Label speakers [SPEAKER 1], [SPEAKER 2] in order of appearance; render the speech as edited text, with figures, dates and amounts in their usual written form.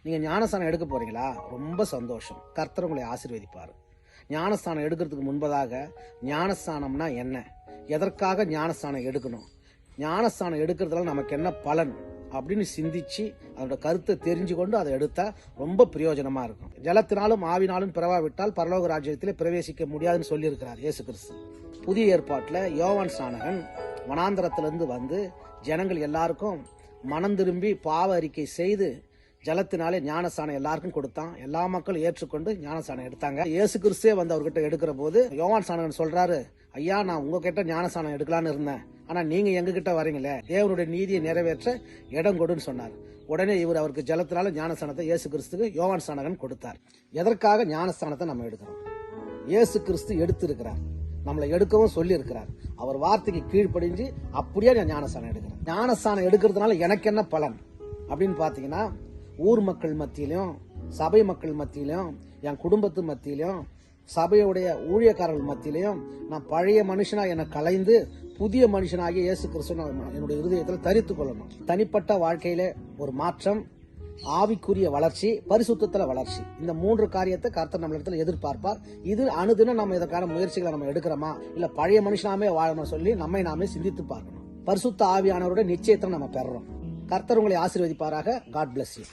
[SPEAKER 1] நீங்க ஞானஸ்தானம் எடுக்க போறீங்களா? ரொம்ப சந்தோஷம். கர்த்தர் உங்களை ஆசீர்வதிப்பார். ஞானஸ்தானம் எடுக்கிறதுக்கு முன்பதாக ஞானஸ்தானம்னா என்ன, எதற்காக ஞானஸ்தானம் எடுக்கணும், ஞானஸ்தானம் எடுக்கிறதுல நமக்கு என்ன பலன் அப்படின்னு சிந்திச்சு அதோட கருத்தை தெரிஞ்சு கொண்டு அதை எடுத்தா ரொம்ப பிரயோஜனமா இருக்கும். ஜலத்தினாலும் ஆவினாலும் பிறவாவிட்டால் பரலோக ராஜ்யத்திலே பிரவேசிக்க முடியாதுன்னு சொல்லி இருக்கிறார் இயேசு கிறிஸ்து. புதிய ஏற்பாட்டில் யோவான் ஸ்நானகன் வனாந்தரத்திலிருந்து வந்து ஜனங்கள் எல்லாருக்கும் மனம் திரும்பி பாவ அறிக்கை செய்து ஜலத்தினாலே ஞானஸ்தானம் எல்லாருக்கும் கொடுத்தான். எல்லா மக்களும் ஏற்றுக்கொண்டு ஞானஸ்தானம் எடுத்தாங்க. இயேசு கிறிஸ்துவே வந்து அவர்கிட்ட எடுக்கிற போது யோவான் ஸ்நானகன் சொல்றாரு, ஐயா, நான் உங்ககிட்ட ஞானஸ்தானம் எடுக்கலான்னு இருந்தேன், ஆனா நீங்க எங்க கிட்ட வரீங்களே, தேவனுடைய நீதியை நிறைவேற்ற இடம் கொடுன்னு சொன்னார். உடனே இவர் அவருக்கு ஜலத்தினால ஞானஸ்தானத்தை இயேசு கிறிஸ்துக்கு யோவான் ஸ்நானகன் கொடுத்தார். எதற்காக ஞானஸ்தானத்தை நம்ம எடுக்கிறோம்? இயேசு கிறிஸ்து எடுத்திருக்கிறார், நம்மளை எடுக்கவும் சொல்லி இருக்கிறார். அவர் வார்த்தைக்கு கீழ்ப்படிஞ்சு அப்படியே நான் ஞானஸ்தானம் எடுக்கிறேன். ஞானஸ்தானம் எடுக்கிறதுனால எனக்கு என்ன பலன் அப்படின்னு பாத்தீங்கன்னா, ஊர் மக்கள் மத்தியிலும் சபை மக்கள் மத்தியிலும் என் குடும்பத்து மத்தியிலும் சபையுடைய ஊழியக்காரர்கள் மத்தியிலையும் நான் பழைய மனுஷனா என்னை கலைந்து புதிய மனுஷனாகிய இயேசு கிறிஸ்து என்னுடைய இருதயத்தில் தரித்துக் கொள்ளணும். தனிப்பட்ட வாழ்க்கையில ஒரு மாற்றம், ஆவிக்குரிய வளர்ச்சி, பரிசுத்தத்துல வளர்ச்சி, இந்த 3 காரியத்தை கர்த்தர் நம்ம இடத்துல எதிர்பார்ப்பார். இது அனுதினம் நம்ம இதற்கான முயற்சிகளை நம்ம எடுக்கிறோமா, இல்ல பழைய மனுஷனாமே வாழணும் சொல்லி நம்மை நாமே சிந்தித்து பார்க்கணும். பரிசுத்த ஆவியானவருடைய நிச்சயத்தை நம்ம பெறறோம். கர்த்தர் உங்களை ஆசீர்வதிப்பாராக. God bless you.